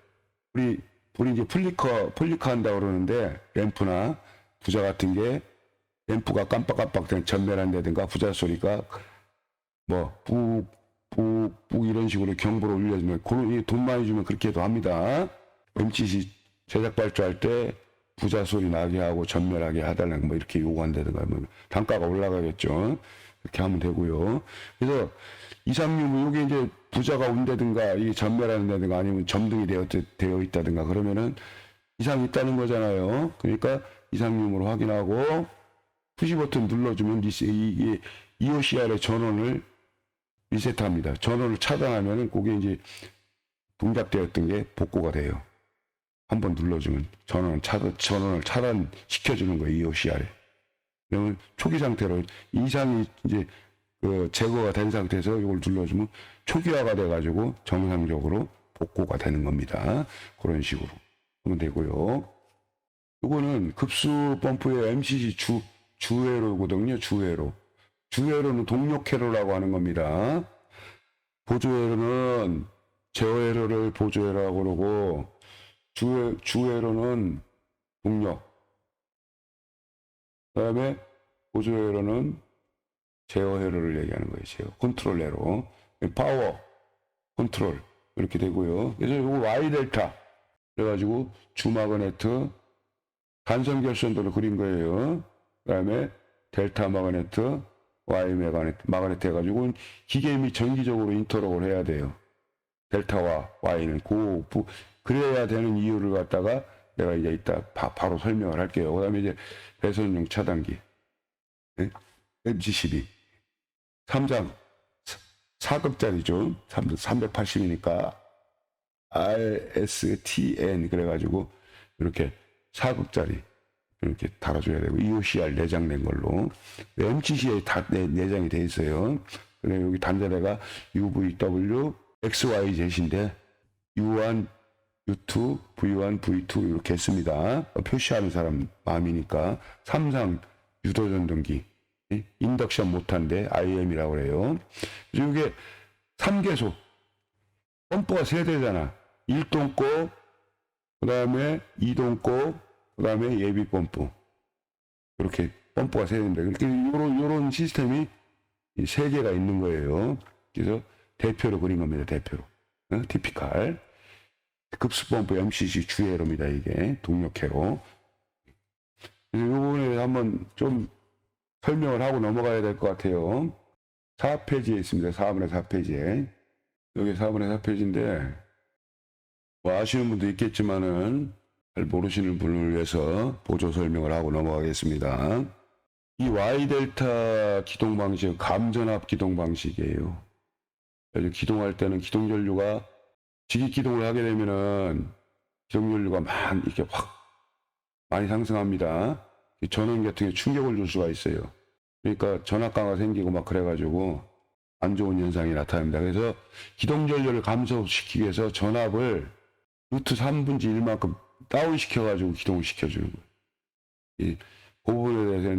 불이 이제 플리커 한다고 그러는데 램프나 부자 같은 게 램프가 깜빡깜빡 전멸한다든가 부자 소리가 뭐 푹 이런 식으로 경보를 울려주면 돈 많이 주면 그렇게 해도 합니다. MCC 제작 발주할 때 부자 소리 나게 하고 전멸하게 하달라는 뭐 이렇게 요구한다든가 뭐 단가가 올라가겠죠. 이렇게 하면 되고요. 그래서 236은 이게 이제 부자가 온다든가 이게 전멸한다든가 아니면 점등이 되어 있다든가 그러면은 이상 있다는 거잖아요. 그러니까 236으로 확인하고 푸시 버튼 눌러주면 이 EOCR의 전원을 리셋합니다. 전원을 차단하면은 그게 이제 동작되었던 게 복구가 돼요. 한번 눌러주면 전원을 차단시켜주는 거예요. EOCR에. 그러면 초기 상태로 이상이 이제 제거가 된 상태에서 이걸 눌러주면 초기화가 돼가지고 정상적으로 복구가 되는 겁니다. 그런 식으로 하면 되고요. 이거는 급수 펌프의 MCC 주회로거든요. 주회로는 동력 회로라고 하는 겁니다. 보조회로는 제어회로를 보조회로라고 그러고 주회로는 동력, 그 다음에 보조회로는 제어회로를 얘기하는 거예요. 제어 컨트롤 회로, 파워 컨트롤 이렇게 되고요. 그래서 이거 Y 델타 그래가지고 주마그네트 간선 결선도를 그린 거예요. 그 다음에 델타 마그네트, Y 마그네트 해가지고 기계 및 전기적으로 인터록을 해야 돼요. 델타와 Y는 그래야 되는 이유를 갖다가 내가 이제 이따 바로 설명을 할게요. 그 다음에 이제 배선용 차단기, 네? MG12, 3장 4급짜리죠. 380이니까 RSTN 그래가지고 이렇게 4급짜리 이렇게 달아줘야 되고 EOCR 내장된 걸로 MCC에 다 내장이 돼 있어요. 그래 여기 단자대가 UVW XYZ인데 U1, U2, V1, V2 이렇게 했습니다. 표시하는 사람 마음이니까. 3상 유도전동기 인덕션 못한데 IM이라고 그래요. 그래서 이게 3개소 펌프가 3대잖아. 1동고 그 다음에 2동고 그 다음에 예비 펌프 이렇게 펌프가 3대인데 이렇게 요런 시스템이 3개가 있는 거예요. 그래서 대표로 그린 겁니다. 대표로. 티피칼 급수펌프 MCC 주회로입니다. 이게 동력회로. 그래서 요번에 한번 좀 설명을 하고 넘어가야 될 것 같아요. 4페이지에 있습니다. 4분의 4페이지에. 여기 4분의 4페이지인데 뭐 아시는 분도 있겠지만은 잘 모르시는 분을 위해서 보조 설명을 하고 넘어가겠습니다. 이 Y델타 기동 방식은 감전압 기동 방식이에요. 그래서 기동할 때는 기동전류가 직입 기동을 하게 되면은 기동전류가 이렇게 확 많이 상승합니다. 전원 계통에 충격을 줄 수가 있어요. 그러니까 전압가가 생기고 막 그래가지고 안 좋은 현상이 나타납니다. 그래서 기동전류를 감소시키기 위해서 전압을 루트 3분의 1만큼 다운시켜가지고 기동을 시켜주는 거예요. 그 부분에 대해서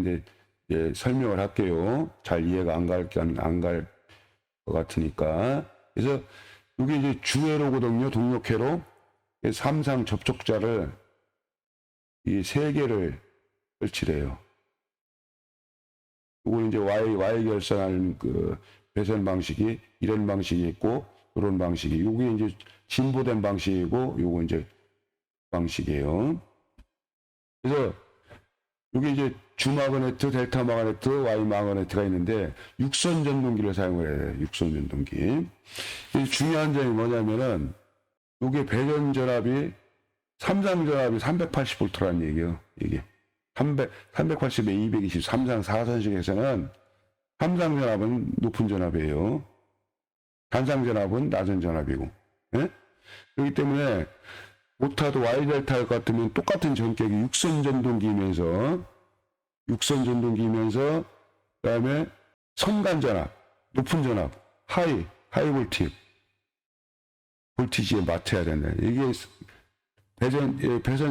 이제 설명을 할게요. 잘 이해가 안 갈 것 같으니까. 그래서 이게 이제 주회로거든요. 동력회로. 3상 접촉자를 이 3개를 설치래요. 이거는 이제 Y 결선하는 그 배선 방식이 이런 방식이 있고 이런 방식이 이게 이제 진보된 방식이고 요거 이제 방식이에요. 그래서 여기 이제 주마그네트, 델타 마그네트, Y 마그네트가 있는데 육선 전동기를 사용을 해야 돼요. 육선 전동기. 중요한 점이 뭐냐면은 이게 배전 전압이 3상 전압이 380V라는 얘기예요. 이게 380에 220, 3상 4선식에서는 3상 전압은 높은 전압이에요. 단상 전압은 낮은 전압이고. 예? 그렇기 때문에 모타도 Y델타 같으면 똑같은 전격이 육선 전동기이면서 그 다음에 선간 전압, 높은 전압, 하이 볼티지에 맞춰야 된다. 이게 배선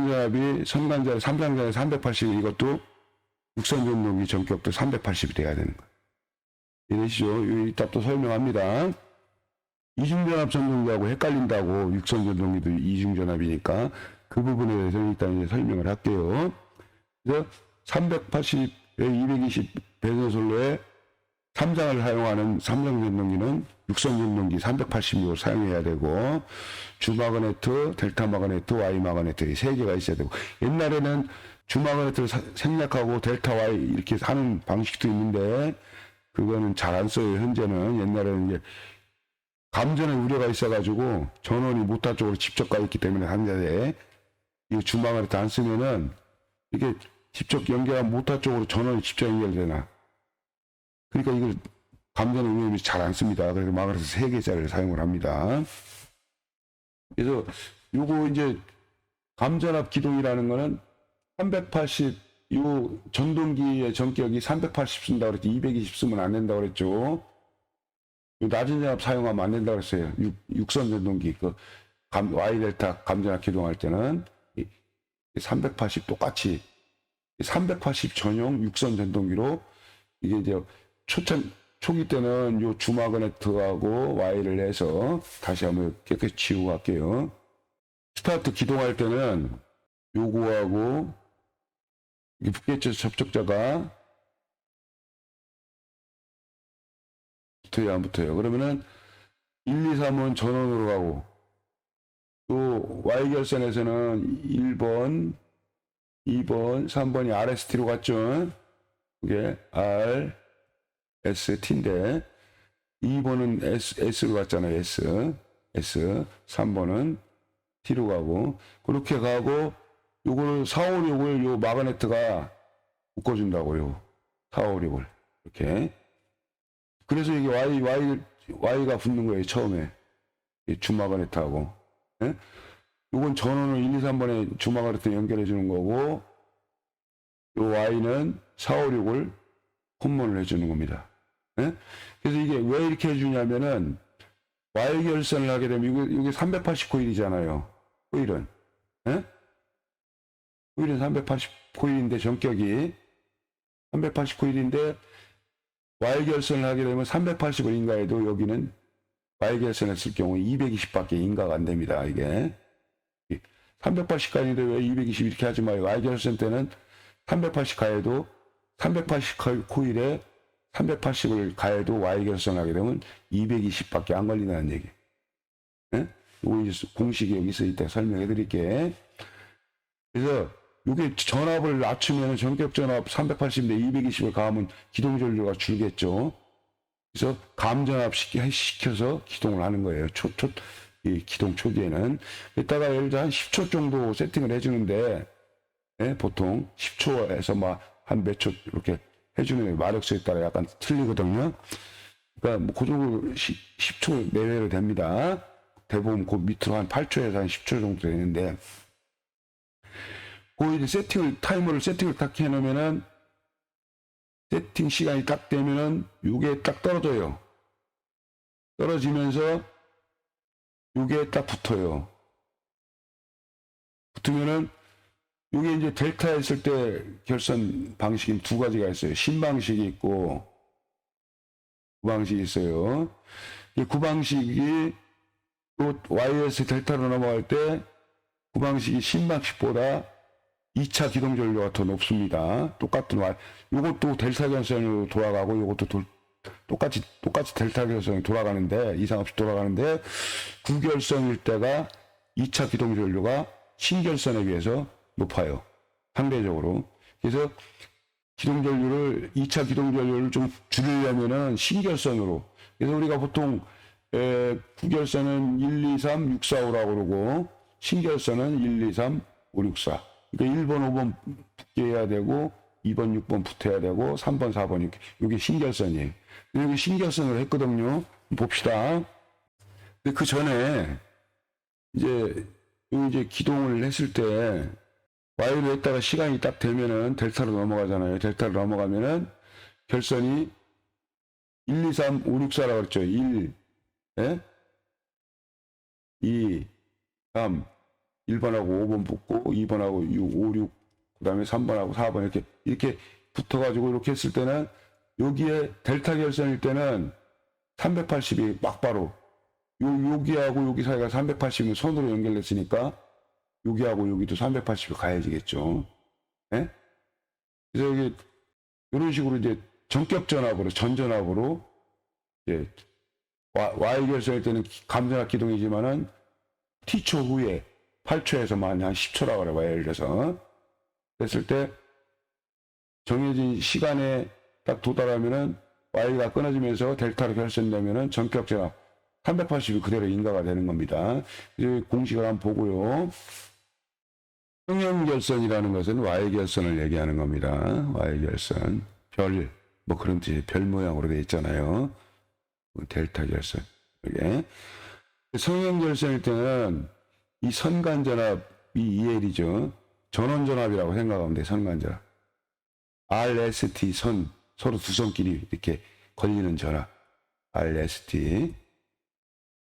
전압이 선간 전압, 3상 전압 380 이것도 육선 전동기 전격도 380이 돼야 되는 거예요. 이해되시죠? 이따 또 설명합니다. 이중전압 전동기하고 헷갈린다고. 육선 전동기도 이중전압이니까 그 부분에 대해서 일단 이제 설명을 할게요. 그래서 380에 220 배선솔로에 3상을 사용하는 삼성 전동기는 육선 전동기 380을 사용해야 되고, 주 마그네트, 델타 마그네트, Y 마그네트 이 세 개가 있어야 되고, 옛날에는 주 마그네트를 생략하고 델타 Y 이렇게 하는 방식도 있는데 그거는 잘 안 써요. 현재는. 옛날에는 이제 감전의 우려가 있어가지고 전원이 모터 쪽으로 직접 가 있기 때문에 한자에 이 주 마그네트 안 쓰면은 이게 직접 연결한 모터 쪽으로 전원이 직접 연결되나. 그러니까 이걸 감전의 우려이 잘 안 씁니다. 그래서 마그네트 3개짜리를 사용을 합니다. 그래서 요거 이제 감전압 기동이라는 거는 380, 요 전동기의 전격이 380 쓴다고 그랬지, 220 쓰면 안 된다고 그랬죠. 요 낮은 전압 사용하면 안 된다고 그랬어요. 육선 전동기, Y델타 감전압 기동할 때는 380 똑같이 380 전용 육선 전동기로 이게 이제 초기 때는 요 주마그네트하고 Y를 해서 다시 한번 깨끗이 지우고 갈게요. 스타트 기동할 때는 요거하고 이 붙겠죠. 접촉자가 붙어요, 안 붙어요? 그러면은 1, 2, 3은 전원으로 가고, 또 Y 결선에서는 1번, 2번, 3번이 RST로 갔죠. 이게 R, S, T인데 2번은 S로 갔잖아요. S, 3번은 T로 가고, 그렇게 가고, 요거를 456을 요 마그네트가 묶어준다고요. 456을 이렇게. 그래서 이게 Y가 붙는 거예요. 처음에 주마그네트하고. 예? 요건 전원을 1, 2, 3번에 주마그네트 연결해 주는 거고, 요 Y는 456을 콤몬을 해주는 겁니다. 예? 그래서 이게 왜 이렇게 해주냐면은 Y 결선을 하게 되면 이게 380 코일이잖아요. 코일은. 예? 코일은 380 코일인데 전격이 380 코일인데 Y 결선을 하게 되면 380을 인가해도 여기는 Y 결선을 쓸 경우 220밖에 인가가 안 됩니다. 이게 380 가는데 왜 220 이렇게 하지 마요. Y 결선 때는 380 가해도 380 코일에 380을 가해도 Y 결선을 하게 되면 220밖에 안 걸린다는 얘기. 예? 이거 이제 공식이 여기 있을 때 설명해 드릴게. 그래서 이게 전압을 낮추면 전격 전압 380인데 220을 가하면 기동 전류가 줄겠죠. 그래서 감전압 시켜서 기동을 하는 거예요. 이 기동 초기에는. 이따가 예를 들어 한 10초 정도 세팅을 해주는데, 예? 보통 10초에서 막 한 몇 초 이렇게 해주는 마력수에 따라 약간 틀리거든요. 그러니까 뭐 그 정도 10초 내외로 됩니다. 대부분 그 밑으로 한 8초에서 한 10초 정도 되는데, 그 이제 타이머를 세팅을 딱 해놓으면은, 세팅 시간이 딱 되면은, 요게 딱 떨어져요. 떨어지면서, 요게 딱 붙어요. 붙으면은, 요게 이제 델타 했을 때 결선 방식이 두 가지가 있어요. 신방식이 있고, 구방식이 있어요. 이 구방식이 또 YS 델타로 넘어갈 때, 구방식이 신방식보다 2차 기동 전류가 더 높습니다. 똑같은 요것도 델타 결선으로 돌아가고 요것도 똑같이 델타 결선이 돌아가는데 이상 없이 돌아가는데 구결선일 때가 2차 기동 전류가 신결선에 비해서 높아요. 상대적으로. 그래서 기동 전류를 2차 기동 전류를 좀 줄이려면은 신결선으로. 그래서 우리가 보통 구결선은 1, 2, 3, 6, 4, 5라고 그러고 신결선은 1, 2, 3, 5, 6, 4. 그러니까 1번, 5번 붙게 해야 되고 2번, 6번 붙어야 되고 3번, 4번 이렇게. 이게 신결선이에요. 여기 신결선을 했거든요. 봅시다. 근데 그 전에 이제 기동을 했을 때 Y로 했다가 시간이 딱 되면은 델타로 넘어가잖아요. 델타로 넘어가면은 결선이 1, 2, 3, 5, 6, 4라고 그랬죠. 1, 예? 2, 3, 1번하고 5번 붙고 2번하고 6, 5, 6, 그 다음에 3번하고 4번 이렇게 붙어가지고 이렇게 했을 때는 여기에 델타 결선일 때는 380이 막바로 여기하고 여기 사이가 380이면 손으로 연결됐으니까 여기하고 여기도 380이 가해지겠죠. 예? 그래서 여기 이런 식으로 이제 전격 전압으로 전전압으로 이제 Y 결선일 때는 감전압 기동이지만은 T초 후에 8초에서 한 10초라고 그래봐요. 예를 들어서. 그랬을 때 정해진 시간에 딱 도달하면은 Y가 끊어지면서 델타로 결선되면은 전격전압 380이 그대로 인가가 되는 겁니다. 이제 공식을 한번 보고요. 평형결선이라는 것은 Y결선을 얘기하는 겁니다. Y결선. 별, 뭐 그런 뜻이 별 모양으로 되어 있잖아요. 델타 결선. 이게. 성형결선일 때는 이 선간전압이 EL이죠. 전원전압이라고 생각하면 돼, 선간전압. RST 선, 서로 두 선끼리 이렇게 걸리는 전압. RST.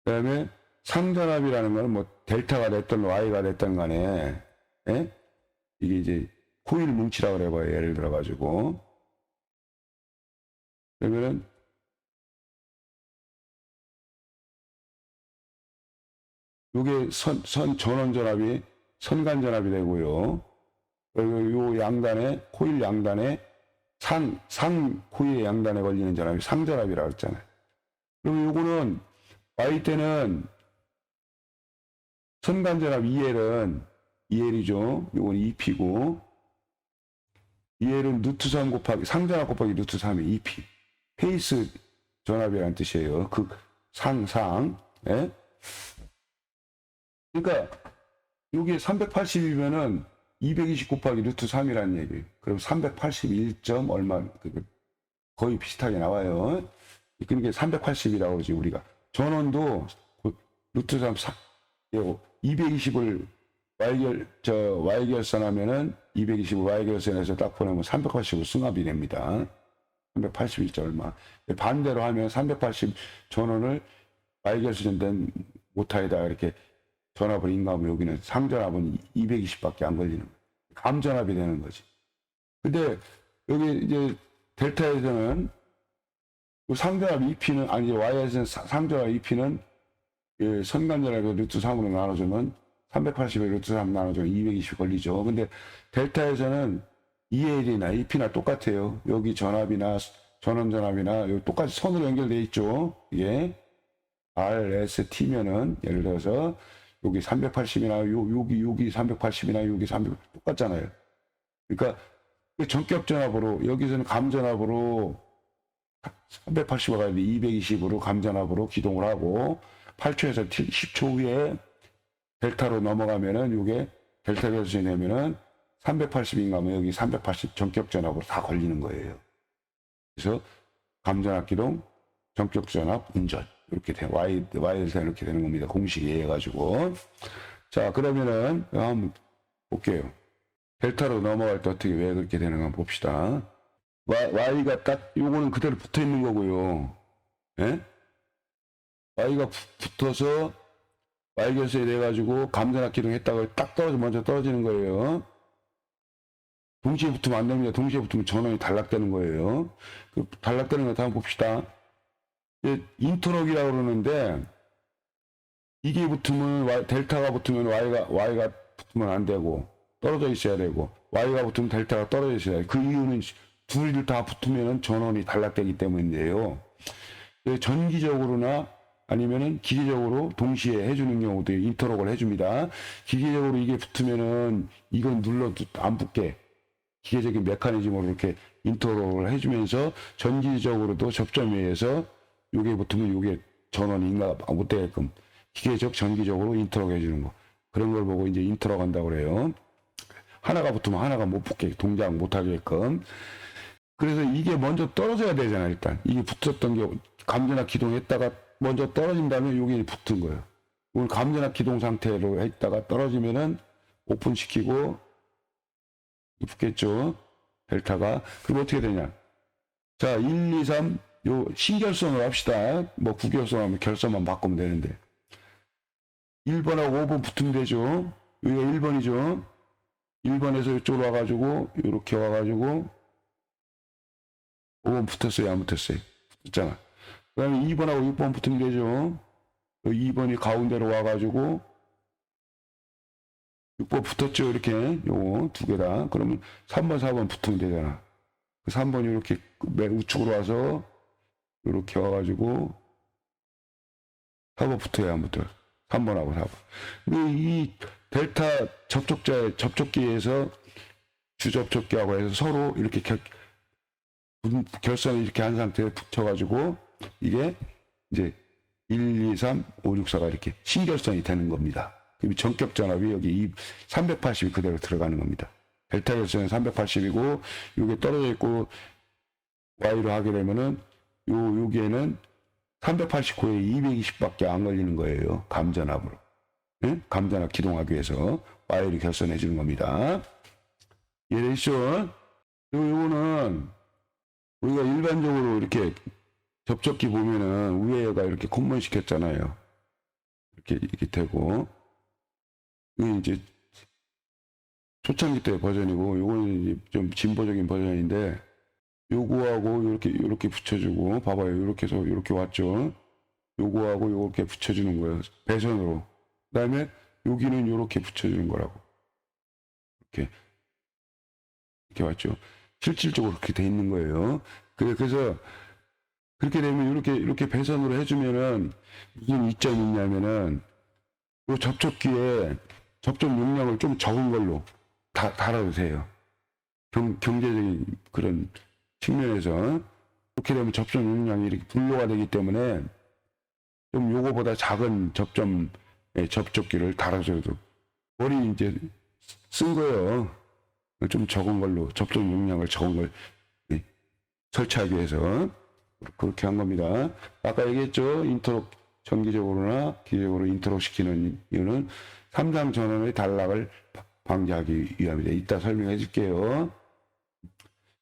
그 다음에 상전압이라는 거는 뭐 델타가 됐든 Y가 됐든 간에, 예? 이게 이제 코일 뭉치라고 그래봐요. 예를 들어가지고. 그러면은 요게 선 전원전압이 선간전압이 되고요. 그리고 요 양단에, 코일 양단에 상 코일의 양단에 걸리는 전압이 상전압이라고 했잖아요. 그리고 요거는 Y 때는 선간전압 EL은 EL이죠. 요건 EP고 EL은 루트 3 곱하기 상전압 곱하기 루트 3이 EP. 페이스 전압이라는 뜻이에요. 상. 예? 그러니까 여기 380이면은 220 곱하기 루트 3이라는 얘기예요. 그럼 381점 얼마 거의 비슷하게 나와요. 그러니까 380이라고 그러지 우리가. 전원도 루트 3 220을 Y결선하면은 220을 Y결선에서 딱 보내면 380을 승합이 됩니다. 381점 얼마. 반대로 하면 380 전원을 Y결선된 모타에다 이렇게 전압을 인가하면 여기는 상전압은 220밖에 안 걸리는 거예요. 감전압이 되는 거지. 근데 여기 이제 델타에서는 상전압 EP는 아니 Y에서는 상전압 EP는 선간전압의 루트 3으로 나눠주면 380의 루트 3 나눠주면 220 걸리죠. 근데 델타에서는 EL이나 EP나 똑같아요. 여기 전압이나 전원전압이나 여기 똑같이 선으로 연결되어 있죠. 이게 RST면은 예를 들어서 여기 380이나 여기 380이나 여기 300 똑같잖아요. 그러니까 전격전압으로 여기서는 감전압으로 380을 가야 돼 220으로 감전압으로 기동을 하고 8초에서 10초 후에 델타로 넘어가면은 이게 델타 결선이 되면은 380인가 하면 여기 380 전격전압으로 다 걸리는 거예요. 그래서 감전압 기동, 전격전압, 운전 이렇게 돼 Ydelta 이렇게 되는 겁니다. 공식에 의해 가지고. 자 그러면은 한번 볼게요. 델타로 넘어갈 때 어떻게 왜 그렇게 되는가 한번 봅시다. Y가 딱 요거는 그대로 붙어 있는 거고요. 예? Y가 붙어서 Y결선이 돼가지고 감전압 기동했다가 딱 먼저 떨어지는 거예요. 동시에 붙으면 안 됩니다. 동시에 붙으면 전원이 단락되는 거예요. 그 단락되는 거 한번 봅시다. 인터럭이라고 그러는데 이게 붙으면 델타가 붙으면 Y가 붙으면 안 되고 떨어져 있어야 되고 Y가 붙으면 델타가 떨어져 있어야 돼요. 그 이유는 둘이 다 붙으면 전원이 단락되기 때문인데요. 전기적으로나 아니면은 기계적으로 동시에 해주는 경우도 인터럭을 해줍니다. 기계적으로 이게 붙으면은 이건 눌러도 안 붙게 기계적인 메커니즘으로 이렇게 인터럭을 해주면서 전기적으로도 접점에 의해서 요게 붙으면 요게 전원이 인가 못 되게끔 기계적 전기적으로 인터럭 해주는 거 그런 걸 보고 이제 인터럭 한다고 그래요. 하나가 붙으면 하나가 못 붙게 동작 못 하게끔. 그래서 이게 먼저 떨어져야 되잖아. 일단 이게 붙었던 게 감전압 기동했다가 먼저 떨어진 다음에 여기 붙은 거예요. 오늘 감전압 기동 상태로 했다가 떨어지면은 오픈시키고 붙겠죠. 델타가. 그럼 어떻게 되냐. 자, 1, 2, 3, 요 신결선으로 합시다. 뭐 구결선 하면 결선만 바꾸면 되는데. 1번하고 5번 붙으면 되죠. 여기가 1번이죠. 1번에서 이쪽으로 와가지고, 이렇게 와가지고, 5번 붙었어요? 안 붙었어요? 붙었잖아. 그 다음에 2번하고 6번 붙으면 되죠. 2번이 가운데로 와가지고 6번 붙었죠. 이렇게 요거 두 개다. 그러면 3번 4번 붙으면 되잖아. 3번이 이렇게 맨 우측으로 와서 이렇게 와가지고 4번부터 한번 들어. 3번하고 4번. 근데 이 델타 접촉자의 접촉기에서 주접촉기하고 해서 서로 이렇게 결선을 이렇게 한 상태에 붙여가지고 이게 이제 1, 2, 3, 5, 6, 4가 이렇게 신결선이 되는 겁니다. 그럼 전격 전압이 여기 380이 그대로 들어가는 겁니다. 델타 결선은 380이고 이게 떨어져 있고 Y로 하게 되면은 여기에는 389에 220밖에 안 걸리는 거예요. 감전압으로. 네? 감전압 기동하기 위해서 Y를 결선해 주는 겁니다. 이해되시죠? 요거는 우리가 일반적으로 이렇게 접촉기 보면은 위에가 이렇게 콤먼 시켰잖아요. 이렇게 되고. 이게 이제 초창기 때 버전이고, 요거는 이제 좀 진보적인 버전인데, 요거하고 이렇게 붙여주고, 봐봐요. 이렇게 해서 이렇게 왔죠. 요거하고 요렇게 붙여주는 거예요. 배선으로. 그 다음에 여기는 요렇게 붙여주는 거라고. 이렇게 왔죠. 실질적으로 그렇게 돼 있는 거예요. 그래서 그렇게 되면 이렇게 배선으로 해주면은 무슨 이점이 있냐면은 이 접촉기에 접촉 용량을 좀 적은 걸로 달아주세요. 경제적인 그런 측면에서 그렇게 되면 접촉 용량이 이렇게 분로가 되기 때문에 좀 요거보다 작은 접촉기를 달아줘도 머리 이제 쓴 거예요. 좀 적은 걸로 접촉 용량을 적은 걸 설치하기 위해서 그렇게 한 겁니다. 아까 얘기했죠. 인터록 정기적으로나 기적으로 인터록 시키는 이유는 3상 전원의 단락을 방지하기 위함이다. 이따 설명해 줄게요.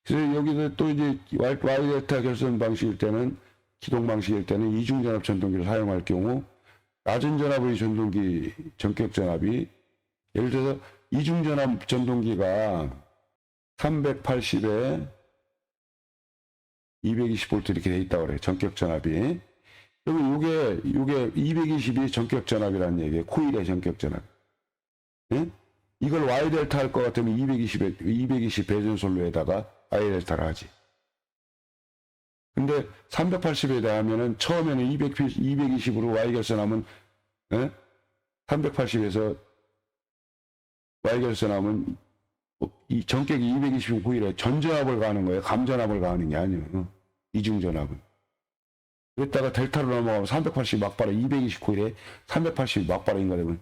그래서 여기서 또 이제 Y델타 결선 방식일 때는 기동 방식일 때는 이중전압 전동기를 사용할 경우 낮은 전압의 전동기 전격 전압이 예를 들어서 이중전압 전동기가 380에 220V 이렇게 돼 있다고 그래요. 전격 전압이. 그러면 요게 220이 전격 전압이라는 얘기예요. 코일의 전격 전압. 예? 이걸 Y델타 할 것 같으면 220 배전솔로에다가 Y델타를 하지. 근데 380에 대하면은 처음에는 220으로 Y 결선하면 380에서 Y 결선하면 이 전격이 225일에 전전압을 가하는 거예요. 감전압을 가하는 게 아니에요. 이중전압은. 그랬다가 델타로 넘어가면 380 막바로 229일에 380 막바로 인가되면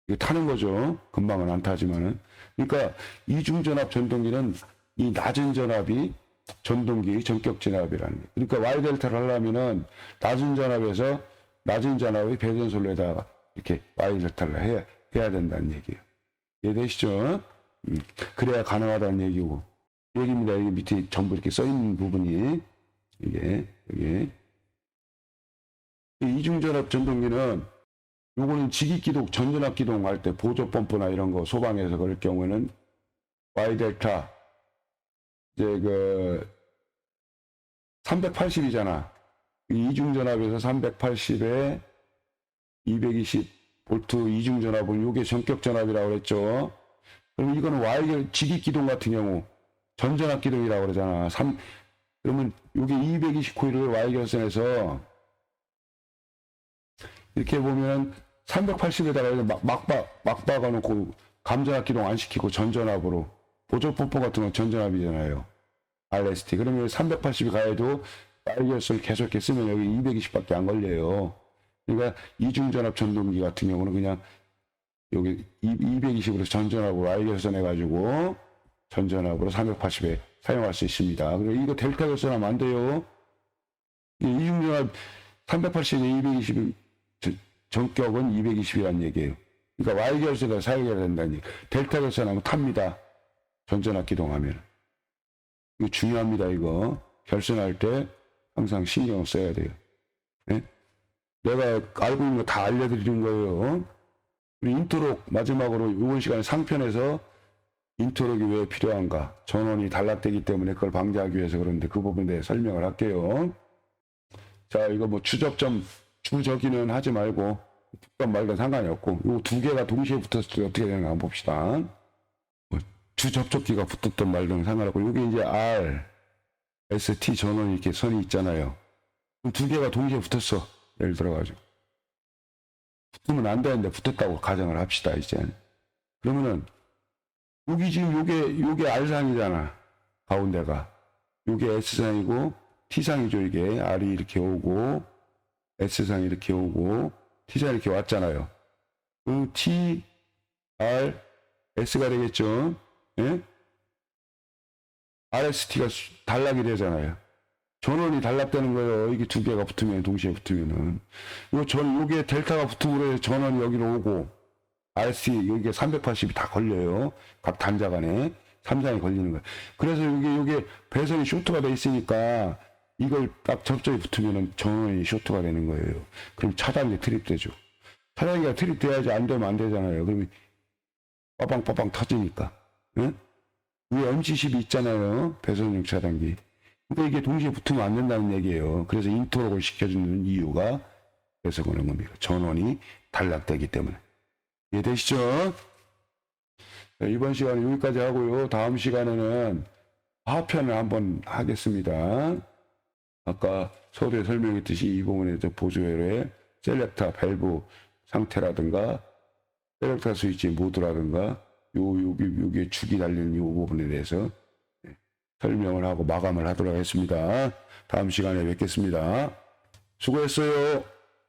이거 타는 거죠. 금방은 안 타지만은. 그러니까 이중전압 전동기는 이 낮은 전압이 전동기 전격 전압이라는 거예요. 그러니까 Y 델타를 하려면은 낮은 전압에서 낮은 전압의 배전솔로에다가 이렇게 Y 델타를 해야 된다는 얘기예요. 이해되시죠? 그래야 가능하다는 얘기고. 얘기입니다. 여기 밑에 전부 이렇게 써 있는 부분이 여기 이중전압 전동기는 요거는 지기기동 전전압 기동할 때 보조 펌프나 이런 거 소방에서 그럴 경우에는 Y 델타 이제 380이잖아. 이중전압에서 380에 220V 이중전압은 요게 전격전압이라고 그랬죠. 그럼 이거는 Y 지기기동 같은 경우 전전압 기동이라고 그러잖아. 그러면 요게 220코일을 Y 결선에서 이렇게 보면 380에다가 막 박아놓고 감전압 기동 안 시키고 전전압으로 보조 펌프 같은 건 전전압이잖아요. RST. 그러면 380이 가해도 Y 결선을 계속 이렇게 쓰면 여기 220밖에 안 걸려요. 그러니까 이중전압 전동기 같은 경우는 그냥 여기 220으로 전전압으로 Y 결선해가지고 전전압으로 380에 사용할 수 있습니다. 그리고 이거 델타 결선하면 안 돼요. 이중전압 380에 220 전격은 220이라는 얘기예요. 그러니까 Y 결선에 사용해야 된다는 얘기. 델타 결선하면 탑니다. 전전압 기동하면. 이거 중요합니다. 이거 결선할 때 항상 신경 써야 돼요. 네? 내가 알고 있는 거 다 알려드리는 거예요. 우리 인트록 마지막으로 이번 시간에 상편에서 인트록이 왜 필요한가? 전원이 단락되기 때문에 그걸 방지하기 위해서 그런데 그 부분에 대해 설명을 할게요. 자, 이거 뭐 주저기는 하지 말고 붙던 말든 상관이 없고 이 두 개가 동시에 붙었을 때 어떻게 되는가 한번 봅시다. 주접촉기가 붙었던 말든 상관없고 이게 이제 R, ST 전원이 이렇게 선이 있잖아요. 두 개가 동시에 붙었어. 예를 들어가지고 붙으면 안 되는데 붙었다고 가정을 합시다, 이제. 그러면은, 여기 지금 요게 R상이잖아. 가운데가. 요게 S상이고, T상이죠, 이게. R이 이렇게 오고, S상이 이렇게 오고, T상이 이렇게 왔잖아요. 그 T, R, S가 되겠죠. 예? RST가 단락이 되잖아요. 전원이 단락되는 거예요. 이게 두 개가 붙으면, 동시에 붙으면은. 요게 델타가 붙으므로 해서 전원이 여기로 오고, RST, 여기에 380이 다 걸려요. 각 단자 간에. 3장이 걸리는 거예요. 그래서 요게 배선이 쇼트가 돼 있으니까, 이걸 딱 접점이 붙으면은 전원이 쇼트가 되는 거예요. 그럼 차단기 트립되죠. 차단기가 트립돼야지 안 되면 안 되잖아요. 그러면 빠방빠방 터지니까. 응? 위에 MC10이 있잖아요. 배선용 차단기. 그러니까 이게 동시에 붙으면 안 된다는 얘기예요. 그래서 인터록을 시켜주는 이유가 그래서 그런 겁니다. 전원이 단락되기 때문에. 이해되시죠? 자, 이번 시간은 여기까지 하고요. 다음 시간에는 화편을 한번 하겠습니다. 아까 서두에 설명했듯이 이 부분에서 보조회로의 셀렉터 밸브 상태라든가 셀렉터 스위치 모드라든가 요게 축이 달린 요 부분에 대해서 설명을 하고 마감을 하도록 하겠습니다. 다음 시간에 뵙겠습니다. 수고했어요.